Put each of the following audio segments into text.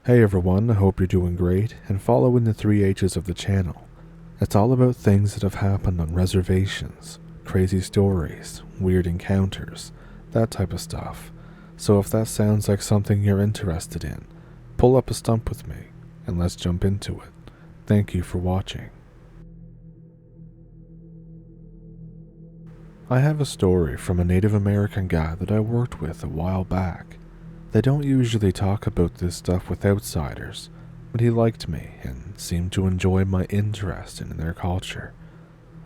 Hey everyone, I hope you're doing great and following the 3 H's of the channel. It's all about things that have happened on reservations, crazy stories, weird encounters, that type of stuff. So if that sounds like something you're interested in, pull up a stump with me and let's jump into it. Thank you for watching. I have a story from a Native American guy that I worked with a while back. They don't usually talk about this stuff with outsiders, but he liked me and seemed to enjoy my interest in their culture.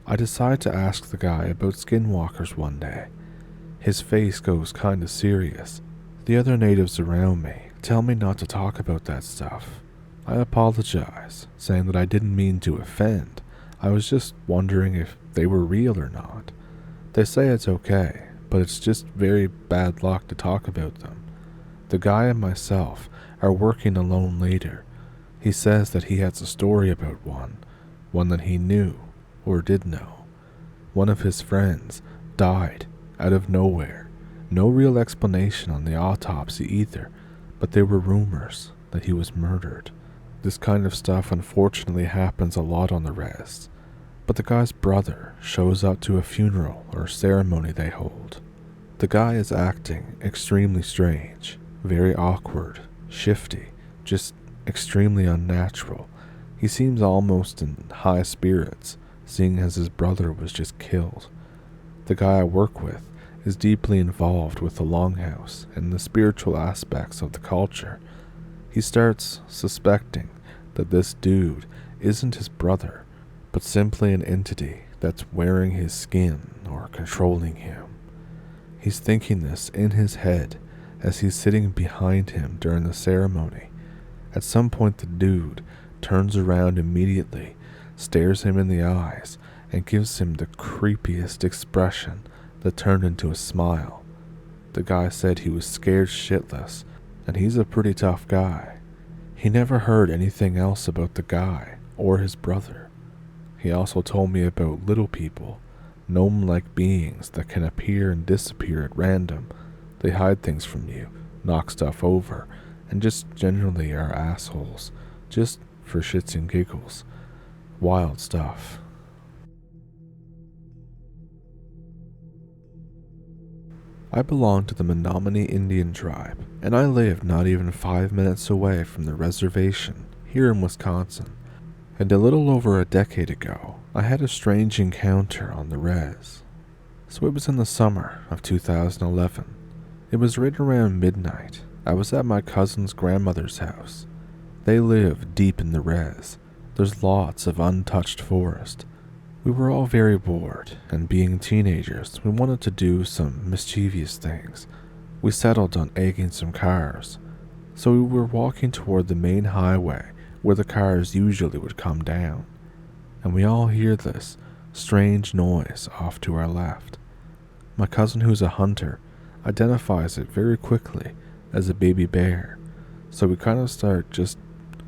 I decide to ask the guy about skinwalkers one day. His face goes kinda serious. The other natives around me tell me not to talk about that stuff. I apologize, saying that I didn't mean to offend. I was just wondering if they were real or not. They say it's okay, but it's just very bad luck to talk about them. The guy and myself are working alone later. He says that he has a story about one that he knew or did know. One of his friends died out of nowhere. No real explanation on the autopsy either, but there were rumors that he was murdered. This kind of stuff unfortunately happens a lot on the res, but the guy's brother shows up to a funeral or ceremony they hold. The guy is acting extremely strange. Very awkward, shifty, just extremely unnatural. He seems almost in high spirits, seeing as his brother was just killed. The guy I work with is deeply involved with the longhouse and the spiritual aspects of the culture. He starts suspecting that this dude isn't his brother, but simply an entity that's wearing his skin or controlling him. He's thinking this in his head as he's sitting behind him during the ceremony. At some point the dude turns around immediately, stares him in the eyes, and gives him the creepiest expression that turned into a smile. The guy said he was scared shitless, and he's a pretty tough guy. He never heard anything else about the guy or his brother. He also told me about little people, gnome-like beings that can appear and disappear at random. They hide things from you, knock stuff over, and just generally are assholes, just for shits and giggles. Wild stuff. I belong to the Menominee Indian tribe, and I live not even 5 minutes away from the reservation here in Wisconsin. And a little over a decade ago, I had a strange encounter on the res. So it was in the summer of 2011. It was right around midnight. I was at my cousin's grandmother's house. They live deep in the res. There's lots of untouched forest. We were all very bored, and being teenagers, we wanted to do some mischievous things. We settled on egging some cars. So we were walking toward the main highway where the cars usually would come down. And we all hear this strange noise off to our left. My cousin, who's a hunter, identifies it very quickly as a baby bear, so we kind of start just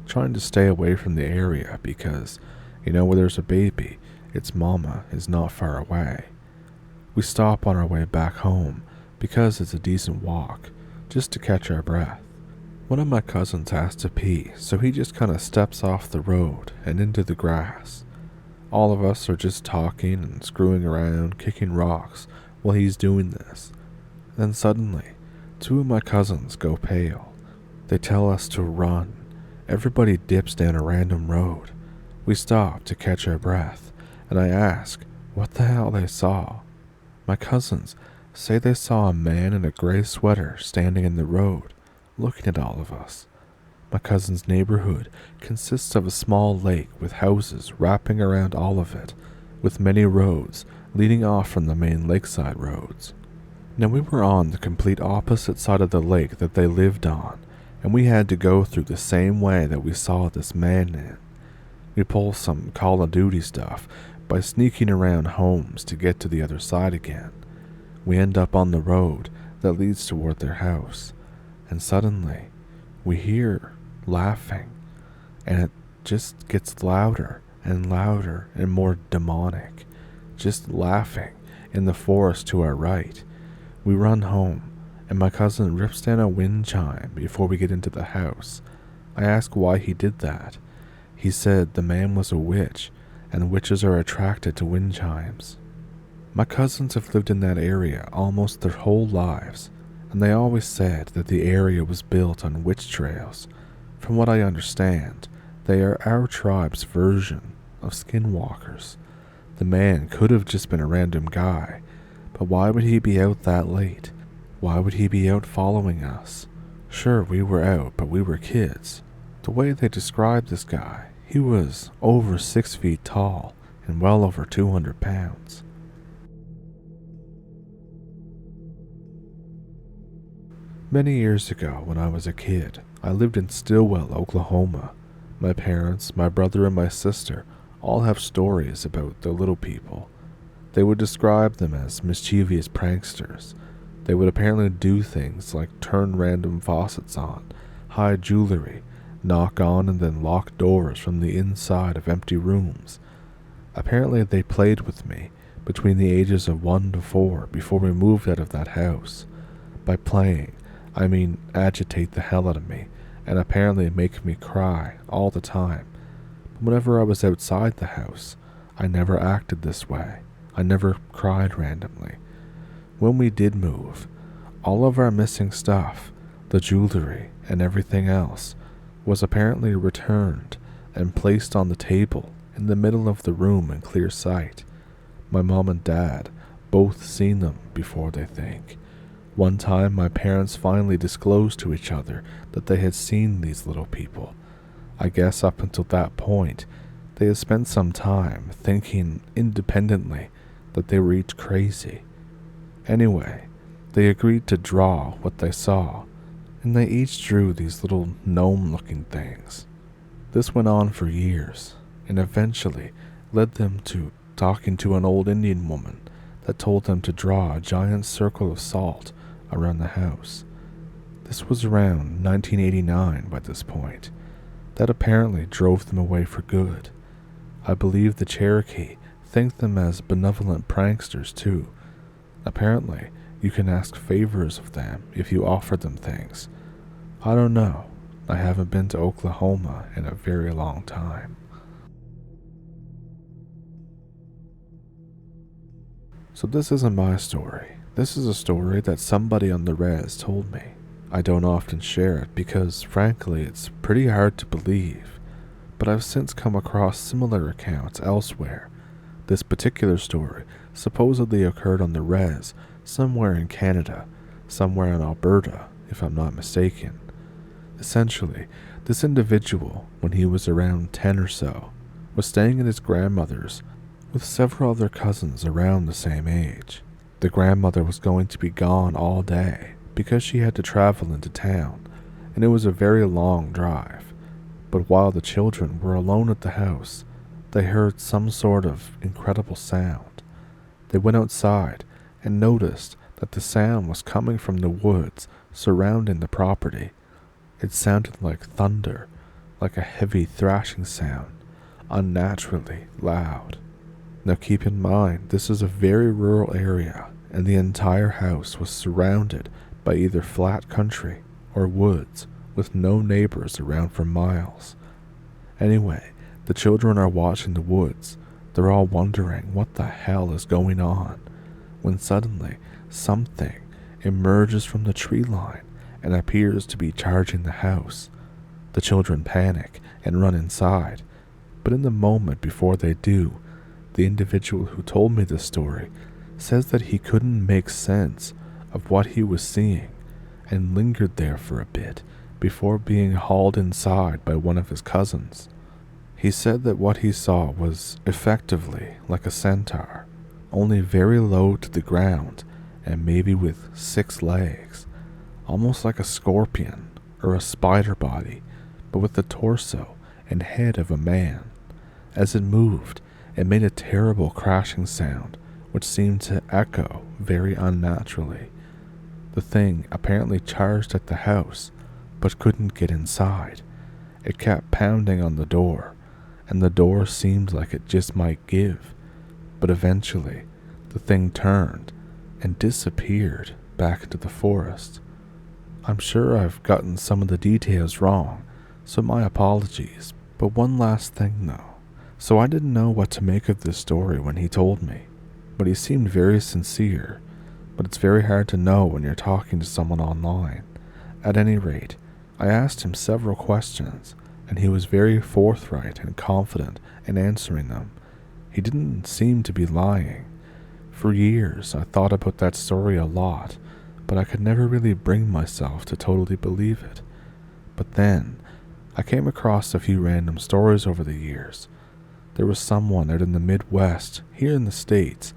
trying to stay away from the area because, where there's a baby, its mama is not far away. We stop on our way back home because it's a decent walk, just to catch our breath. One of my cousins has to pee, so he just kind of steps off the road and into the grass. All of us are just talking and screwing around, kicking rocks while he's doing this. Then suddenly, 2 of my cousins go pale. They tell us to run. Everybody dips down a random road. We stop to catch our breath, and I ask what the hell they saw. My cousins say they saw a man in a gray sweater standing in the road, looking at all of us. My cousin's neighborhood consists of a small lake with houses wrapping around all of it, with many roads leading off from the main lakeside roads. Now we were on the complete opposite side of the lake that they lived on, and we had to go through the same way that we saw this man in. We pull some Call of Duty stuff by sneaking around homes to get to the other side again. We end up on the road that leads toward their house, and suddenly we hear laughing, and it just gets louder and louder and more demonic, just laughing in the forest to our right. We run home, and my cousin rips down a wind chime before we get into the house. I asked why he did that. He said the man was a witch, and witches are attracted to wind chimes. My cousins have lived in that area almost their whole lives, and they always said that the area was built on witch trails. From what I understand, they are our tribe's version of skinwalkers. The man could have just been a random guy, but why would he be out that late? Why would he be out following us? Sure, we were out, but we were kids. The way they described this guy, he was over 6 feet tall and well over 200 pounds. Many years ago, when I was a kid, I lived in Stillwell, Oklahoma. My parents, my brother, and my sister all have stories about the little people. They would describe them as mischievous pranksters. They would apparently do things like turn random faucets on, hide jewelry, knock on and then lock doors from the inside of empty rooms. Apparently they played with me between the ages of 1 to 4 before we moved out of that house. By playing, I mean agitate the hell out of me and apparently make me cry all the time. But whenever I was outside the house, I never acted this way. I never cried randomly. When we did move, all of our missing stuff, the jewelry and everything else, was apparently returned and placed on the table in the middle of the room in clear sight. My mom and dad both seen them before they think. One time my parents finally disclosed to each other that they had seen these little people. I guess up until that point, they had spent some time thinking independently that they were each crazy. Anyway, they agreed to draw what they saw, and they each drew these little gnome-looking things. This went on for years, and eventually led them to talking to an old Indian woman that told them to draw a giant circle of salt around the house. This was around 1989 by this point. That apparently drove them away for good. I believe the Cherokee think them as benevolent pranksters too. Apparently, you can ask favors of them if you offer them things. I don't know. I haven't been to Oklahoma in a very long time. So this isn't my story. This is a story that somebody on the res told me. I don't often share it because, frankly, it's pretty hard to believe, but I've since come across similar accounts elsewhere. This particular story supposedly occurred on the res somewhere in Canada, somewhere in Alberta, if I'm not mistaken. Essentially, this individual, when he was around 10 or so, was staying at his grandmother's with several other cousins around the same age. The grandmother was going to be gone all day because she had to travel into town, and it was a very long drive. But while the children were alone at the house, they heard some sort of incredible sound. They went outside and noticed that the sound was coming from the woods surrounding the property. It sounded like thunder, like a heavy thrashing sound, unnaturally loud. Now keep in mind, this is a very rural area, and the entire house was surrounded by either flat country or woods with no neighbors around for miles. Anyway, the children are watching the woods. They're all wondering what the hell is going on, when suddenly something emerges from the tree line and appears to be charging the house. The children panic and run inside, but in the moment before they do, the individual who told me this story says that he couldn't make sense of what he was seeing and lingered there for a bit before being hauled inside by one of his cousins. He said that what he saw was effectively like a centaur, only very low to the ground and maybe with 6 legs, almost like a scorpion or a spider body, but with the torso and head of a man. As it moved, it made a terrible crashing sound, which seemed to echo very unnaturally. The thing apparently charged at the house, but couldn't get inside. It kept pounding on the door, and the door seemed like it just might give. But eventually, the thing turned and disappeared back into the forest. I'm sure I've gotten some of the details wrong, So my apologies. But one last thing though. So I didn't know what to make of this story when he told me, but he seemed very sincere. But it's very hard to know when you're talking to someone online. At any rate, I asked him several questions, and he was very forthright and confident in answering them. He didn't seem to be lying. For years, I thought about that story a lot, but I could never really bring myself to totally believe it. But then, I came across a few random stories over the years. There was someone out in the Midwest, here in the States,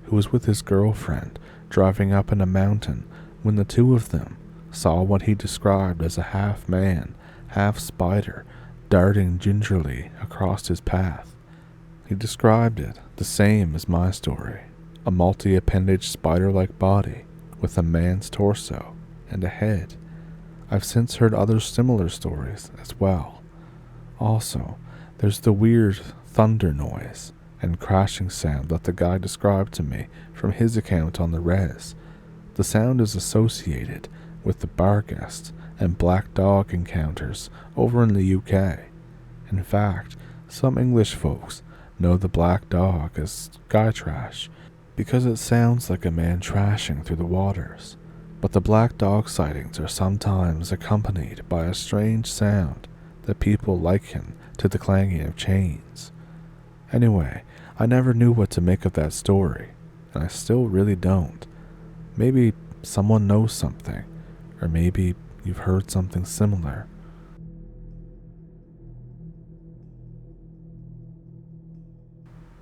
who was with his girlfriend, driving up in a mountain when the two of them saw what he described as a half-man, half-spider darting gingerly across his path. He described it the same as my story, a multi-appendage spider-like body with a man's torso and a head. I've since heard other similar stories as well. Also, there's the weird thunder noise and crashing sound that the guy described to me from his account on the res. The sound is associated with the Barghest and Black Dog encounters over in the UK. In fact, some English folks know the Black Dog as sky trash because it sounds like a man trashing through the waters. But the Black Dog sightings are sometimes accompanied by a strange sound that people liken to the clanging of chains. Anyway, I never knew what to make of that story, and I still really don't. Maybe someone knows something, or maybe you've heard something similar.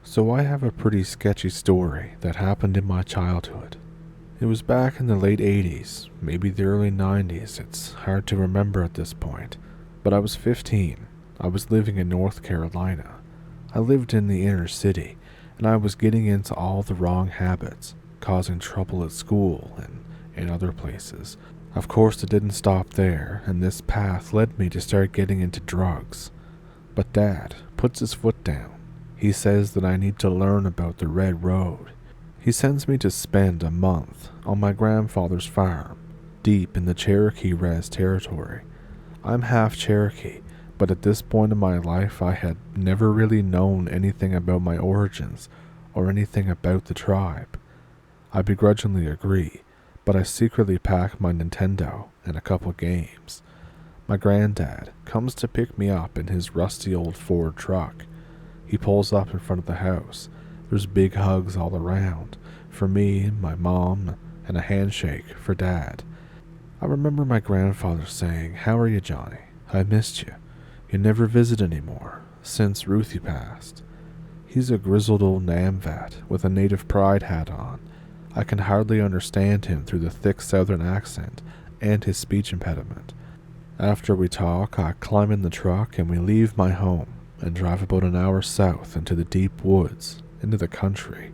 So I have a pretty sketchy story that happened in my childhood. It was back in the late 80s, maybe the early 90s, it's hard to remember at this point, but I was 15. I was living in North Carolina. I lived in the inner city, and I was getting into all the wrong habits, causing trouble at school and in other places. Of course, it didn't stop there, and this path led me to start getting into drugs. But Dad puts his foot down. He says that I need to learn about the Red Road. He sends me to spend a month on my grandfather's farm, deep in the Cherokee Res territory. I'm half Cherokee, but at this point in my life I had never really known anything about my origins or anything about the tribe. I begrudgingly agree, but I secretly pack my Nintendo and a couple games. My granddad comes to pick me up in his rusty old Ford truck. He pulls up in front of the house. There's big hugs all around, for me, my mom, and a handshake for Dad. I remember my grandfather saying, "How are you, Johnny? I missed you. You never visit anymore, since Ruthie passed." He's a grizzled old NAMVAT with a native pride hat on. I can hardly understand him through the thick southern accent and his speech impediment. After we talk, I climb in the truck and we leave my home and drive about an hour south into the deep woods, into the country.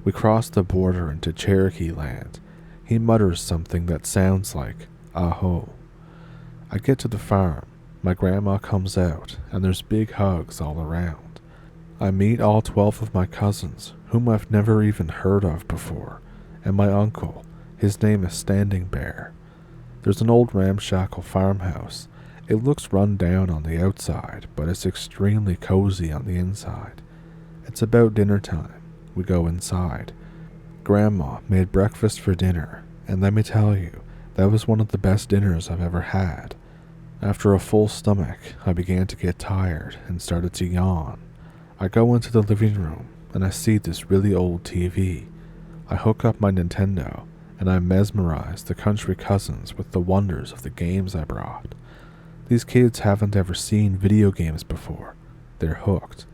We cross the border into Cherokee land. He mutters something that sounds like, "Aho." I get to the farm. My grandma comes out, and there's big hugs all around. I meet all 12 of my cousins, whom I've never even heard of before, and my uncle. His name is Standing Bear. There's an old ramshackle farmhouse. It looks run down on the outside, but it's extremely cozy on the inside. It's about dinner time. We go inside. Grandma made breakfast for dinner, and let me tell you, that was one of the best dinners I've ever had. After a full stomach, I began to get tired and started to yawn. I go into the living room, and I see this really old TV. I hook up my Nintendo, and I mesmerize the country cousins with the wonders of the games I brought. These kids haven't ever seen video games before. They're hooked.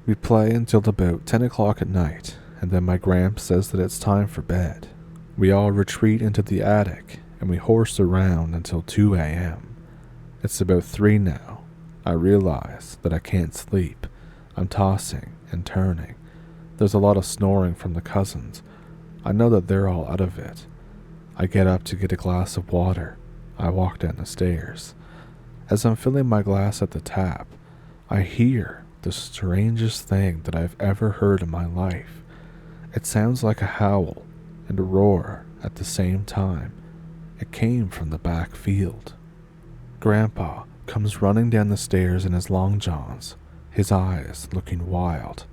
We play until about 10 o'clock at night, and then my gramp says that it's time for bed. We all retreat into the attic, and we horse around until 2 a.m. It's about 3 now. I realize that I can't sleep. I'm tossing and turning. There's a lot of snoring from the cousins. I know that they're all out of it. I get up to get a glass of water. I walk down the stairs. As I'm filling my glass at the tap, I hear the strangest thing that I've ever heard in my life. It sounds like a howl and a roar at the same time. It came from the back field. Grandpa comes running down the stairs in his long johns, his eyes looking wild.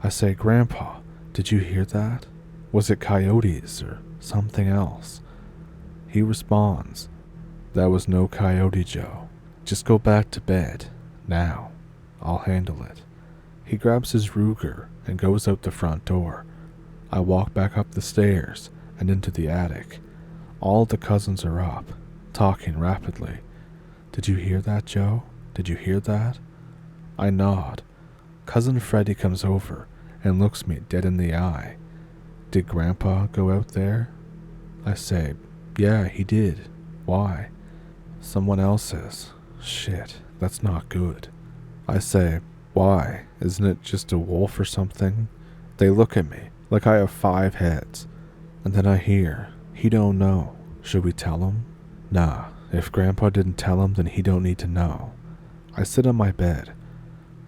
I say, Grandpa, did you hear that? Was it coyotes or something else? He responds, that was no coyote, Joe. Just go back to bed. Now. I'll handle it. He grabs his Ruger and goes out the front door. I walk back up the stairs and into the attic. All the cousins are up, talking rapidly. Did you hear that, Joe? Did you hear that? I nod. Cousin Freddie comes over and looks me dead in the eye. Did Grandpa go out there? I say, yeah, he did. Why? Someone else says, shit, that's not good. I say, why? Isn't it just a wolf or something? They look at me like I have 5 heads. And then I hear, he don't know. Should we tell him? Nah, if Grandpa didn't tell him, then he don't need to know. I sit on my bed.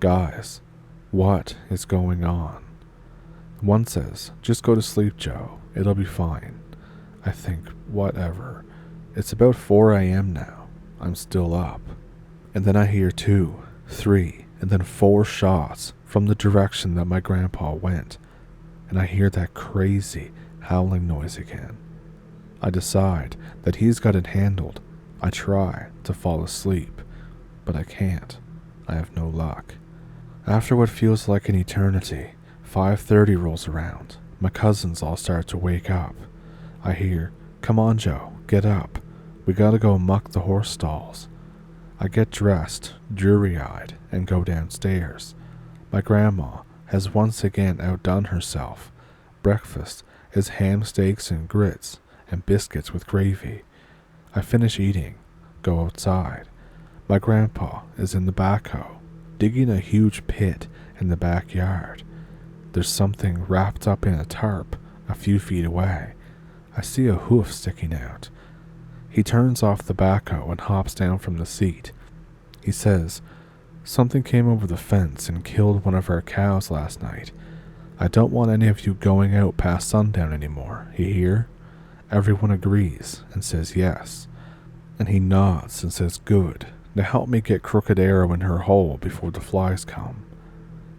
Guys, what is going on? One says, just go to sleep, Joe. It'll be fine. I think, whatever. It's about 4 a.m. now. I'm still up. And then I hear 2, 3, and then 4 shots from the direction that my grandpa went. And I hear that crazy howling noise again. I decide that he's got it handled. I try to fall asleep, but I can't. I have no luck. After what feels like an eternity, 5:30 rolls around. My cousins all start to wake up. I hear, come on, Joe, get up. We gotta go muck the horse stalls. I get dressed, dreary-eyed, and go downstairs. My grandma has once again outdone herself. Breakfast is ham steaks and grits and biscuits with gravy. I finish eating, go outside. My grandpa is in the backhoe, digging a huge pit in the backyard. There's something wrapped up in a tarp a few feet away. I see a hoof sticking out. He turns off the backhoe and hops down from the seat. He says, something came over the fence and killed one of our cows last night. I don't want any of you going out past sundown anymore, you hear? Everyone agrees and says yes. And he nods and says good, to help me get Crooked Arrow in her hole before the flies come.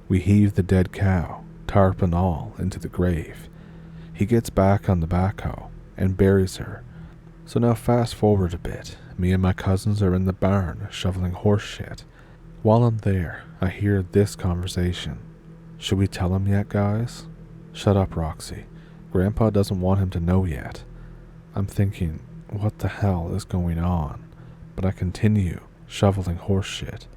We heave the dead cow, tarp and all, into the grave. He gets back on the backhoe and buries her. So now fast forward a bit. Me and my cousins are in the barn shoveling horse shit. While I'm there, I hear this conversation. Should we tell him yet, guys? Shut up, Roxy. Grandpa doesn't want him to know yet. I'm thinking, what the hell is going on? But I continue shoveling horse shit.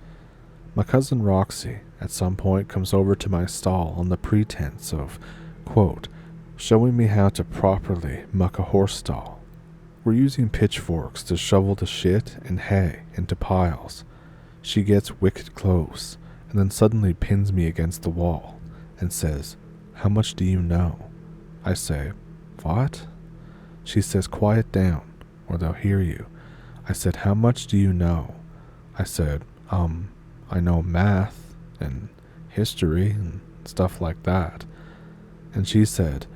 My cousin Roxy at some point comes over to my stall on the pretense of, quote, showing me how to properly muck a horse stall. We're using pitchforks to shovel the shit and hay into piles. She gets wicked close and then suddenly pins me against the wall and says, how much do you know? I say, what? She says, quiet down or they'll hear you. I said, how much do you know? I said, I know math and history and stuff like that. And she said,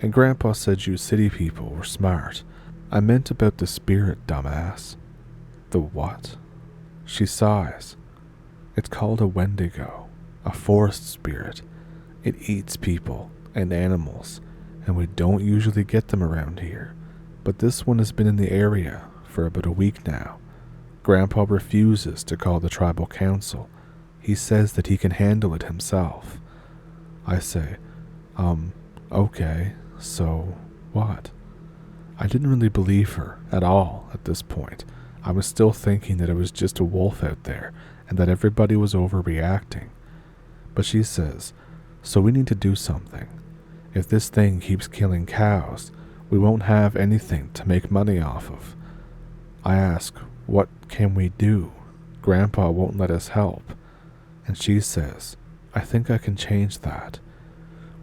and Grandpa said you city people were smart. I meant about the spirit, dumbass. The what? She sighs. It's called a Wendigo, a forest spirit. It eats people and animals, and we don't usually get them around here. But this one has been in the area for about a week now. Grandpa refuses to call the tribal council. He says that he can handle it himself. I say, okay, so what? I didn't really believe her at all at this point. I was still thinking that it was just a wolf out there and that everybody was overreacting. But she says, so we need to do something. If this thing keeps killing cows, we won't have anything to make money off of. I ask, what can we do? Grandpa won't let us help. And she says, I think I can change that.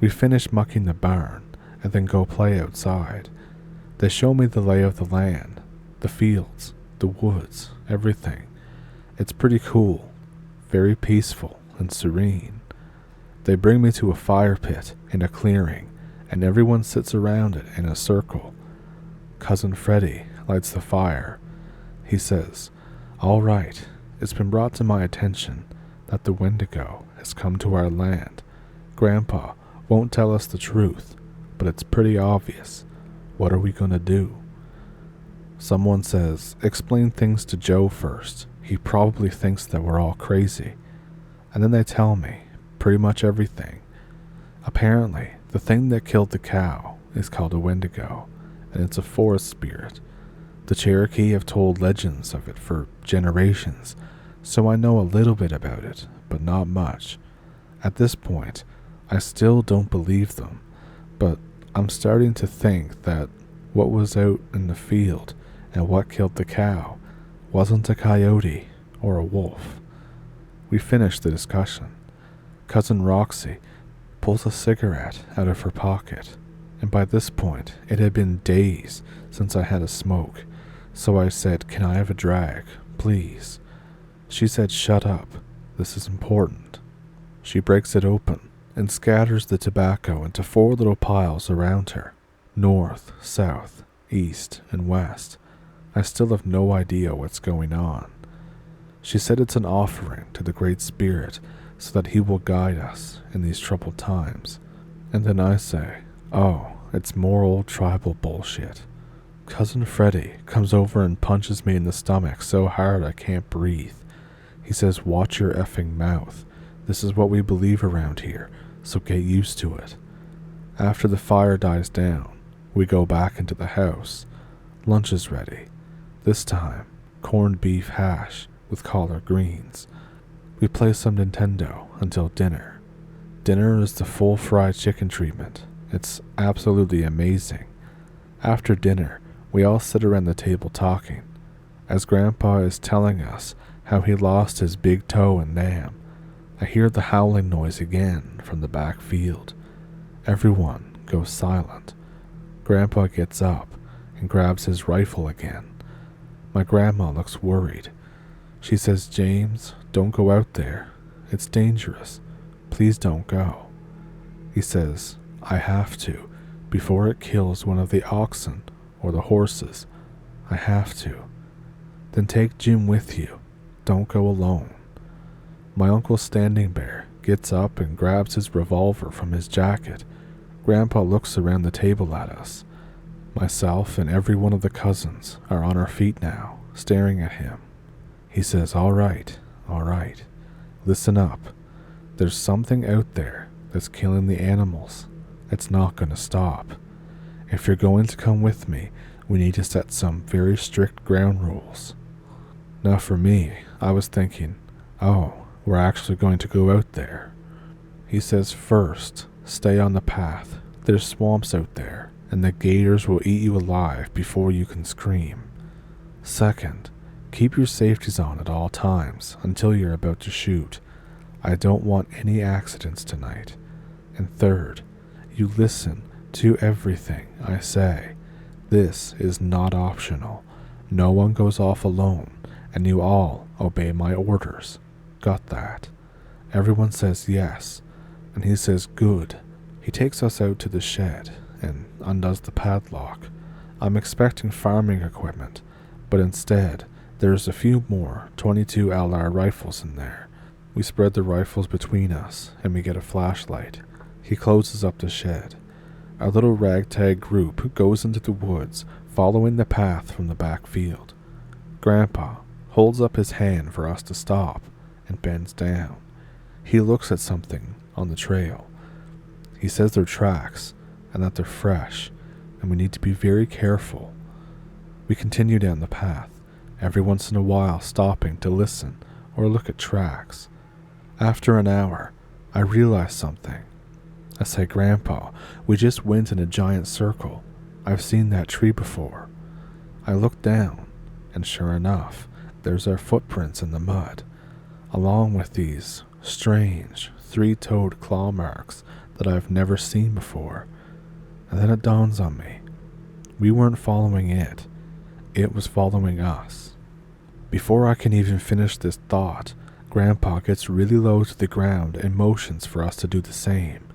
We finish mucking the barn and then go play outside. They show me the lay of the land, the fields, the woods, everything. It's pretty cool, very peaceful and serene. They bring me to a fire pit in a clearing, and everyone sits around it in a circle. Cousin Freddie lights the fire. He says, all right, it's been brought to my attention that the Wendigo has come to our land. Grandpa won't tell us the truth, but it's pretty obvious. What are we gonna do? Someone says, explain things to Joe first. He probably thinks that we're all crazy. And then they tell me pretty much everything. Apparently, the thing that killed the cow is called a Wendigo, and it's a forest spirit. The Cherokee have told legends of it for generations, so I know a little bit about it, but not much. At this point, I still don't believe them, but I'm starting to think that what was out in the field and what killed the cow wasn't a coyote or a wolf. We finished the discussion. Cousin Roxy pulls a cigarette out of her pocket, and by this point it had been days since I had a smoke, so I said, "Can I have a drag, please?" She said, "Shut up, this is important." She breaks it open and scatters the tobacco into 4 little piles around her, north, south, east, and west. I still have no idea what's going on. She said it's an offering to the Great Spirit so that he will guide us in these troubled times. And then I say, oh, it's more old tribal bullshit. Cousin Freddie comes over and punches me in the stomach so hard I can't breathe. He says, watch your effing mouth. This is what we believe around here, so get used to it. After the fire dies down, we go back into the house. Lunch is ready. This time, corned beef hash with collard greens. We play some Nintendo until dinner. Dinner is the full fried chicken treatment. It's absolutely amazing. After dinner, we all sit around the table talking, as Grandpa is telling us how he lost his big toe in Nam. I hear the howling noise again from the back field. Everyone goes silent. Grandpa gets up and grabs his rifle again. My grandma looks worried. She says, James, don't go out there. It's dangerous. Please don't go. He says, I have to, before it kills one of the oxen or the horses. I have to. Then take Jim with you. Don't go alone. My Uncle Standing Bear gets up and grabs his revolver from his jacket. Grandpa looks around the table at us. Myself and every one of the cousins are on our feet now, staring at him. He says, all right. Listen up. There's something out there that's killing the animals. It's not going to stop. If you're going to come with me, we need to set some very strict ground rules. Now for me, I was thinking, oh, we're actually going to go out there. He says, first, stay on the path. There's swamps out there, and the gators will eat you alive before you can scream. Second, keep your safeties on at all times until you're about to shoot. I don't want any accidents tonight. And third, you listen to everything I say. This is not optional. No one goes off alone, and you all obey my orders. Got that? Everyone says yes, and he says good. He takes us out to the shed and undoes the padlock. I'm expecting farming equipment, but instead, there's a few more 22 LR rifles in there. We spread the rifles between us, and we get a flashlight. He closes up the shed. Our little ragtag group goes into the woods, following the path from the back field. Grandpa holds up his hand for us to stop and bends down. He looks at something on the trail. He says they're tracks and that they're fresh, and we need to be very careful. We continue down the path, every once in a while stopping to listen or look at tracks. After an hour, I realize something. I say, Grandpa, we just went in a giant circle. I've seen that tree before. I look down, and sure enough, there's our footprints in the mud, along with these strange 3-toed claw marks that I've never seen before. And then it dawns on me. We weren't following it. It was following us. Before I can even finish this thought, Grandpa gets really low to the ground and motions for us to do the same.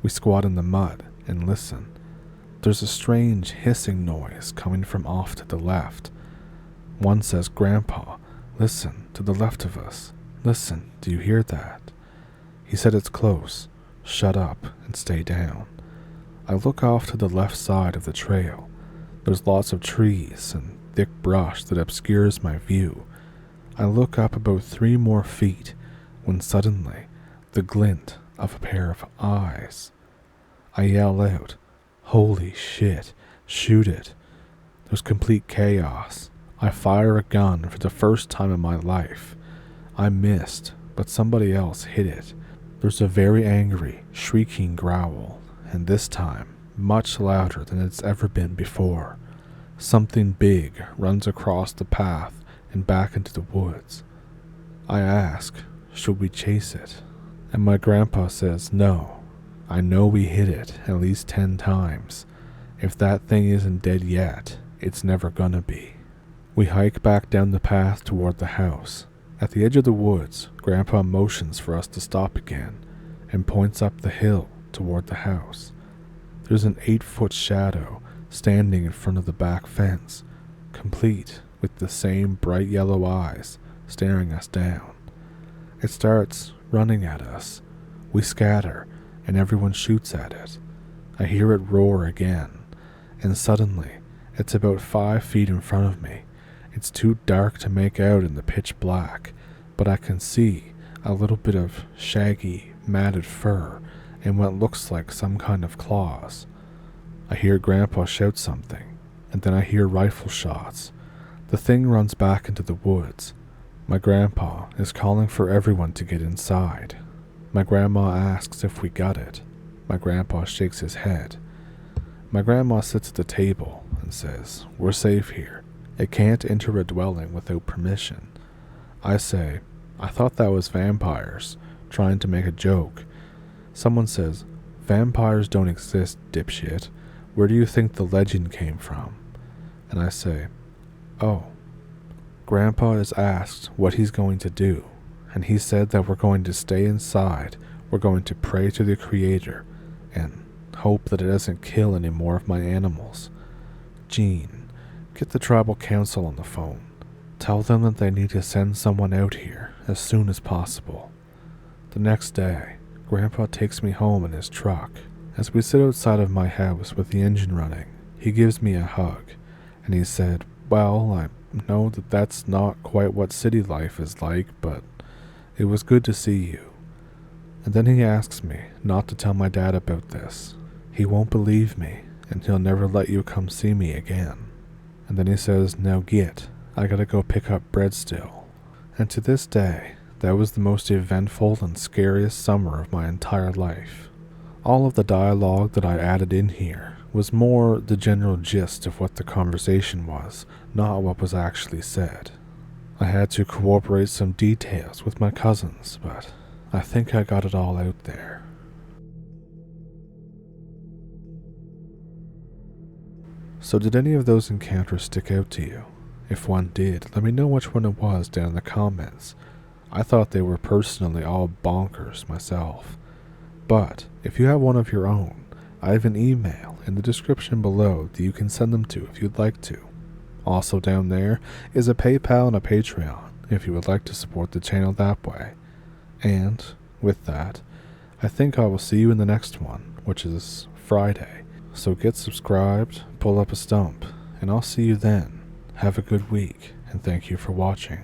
We squat in the mud and listen. There's a strange hissing noise coming from off to the left. One says, Grandpa, Listen, to the left of us. Listen, do you hear that? He said it's close. Shut up and stay down. I look off to the left side of the trail. There's lots of trees and thick brush that obscures my view. I look up about 3 more feet when suddenly the glint of a pair of eyes. I yell out, "Holy shit, shoot it." There's complete chaos. I fire a gun for the first time in my life. I missed, but somebody else hit it. There's a very angry, shrieking growl, and this time much louder than it's ever been before. Something big runs across the path and back into the woods. I ask, should we chase it? And my grandpa says no. I know we hit it at least 10 times. If that thing isn't dead yet, it's never gonna be. We hike back down the path toward the house. At the edge of the woods, Grandpa motions for us to stop again and points up the hill toward the house. There's an 8-foot shadow standing in front of the back fence, complete with the same bright yellow eyes staring us down. It starts running at us. We scatter and everyone shoots at it. I hear it roar again, and suddenly it's about 5 feet in front of me. It's too dark to make out in the pitch black, but I can see a little bit of shaggy, matted fur and what looks like some kind of claws. I hear Grandpa shout something, and then I hear rifle shots. The thing runs back into the woods. My grandpa is calling for everyone to get inside. My grandma asks if we got it. My grandpa shakes his head. My grandma sits at the table and says, "We're safe here. It can't enter a dwelling without permission." I say, "I thought that was vampires, trying to make a joke." Someone says, "Vampires don't exist, dipshit. Where do you think the legend came from?" And I say, "Oh." Grandpa is asked what he's going to do, and he said that we're going to stay inside, we're going to pray to the Creator, and hope that it doesn't kill any more of my animals. Gene, get the tribal council on the phone. Tell them that they need to send someone out here as soon as possible. The next day, Grandpa takes me home in his truck. As we sit outside of my house with the engine running, he gives me a hug, and he said, "Well, I know that that's not quite what city life is like, but it was good to see you." And then he asks me not to tell my dad about this. He won't believe me, and he'll never let you come see me again. And then he says, "Now get, I gotta go pick up bread still." And to this day, that was the most eventful and scariest summer of my entire life. All of the dialogue that I added in here was more the general gist of what the conversation was, not what was actually said. I had to corroborate some details with my cousins, but I think I got it all out there. So did any of those encounters stick out to you? If one did, let me know which one it was down in the comments. I thought they were personally all bonkers myself. But if you have one of your own, I have an email in the description below that you can send them to if you'd like to. Also down there is a PayPal and a Patreon if you would like to support the channel that way. And with that, I think I will see you in the next one, which is Friday. So get subscribed, pull up a stump, and I'll see you then. Have a good week, and thank you for watching.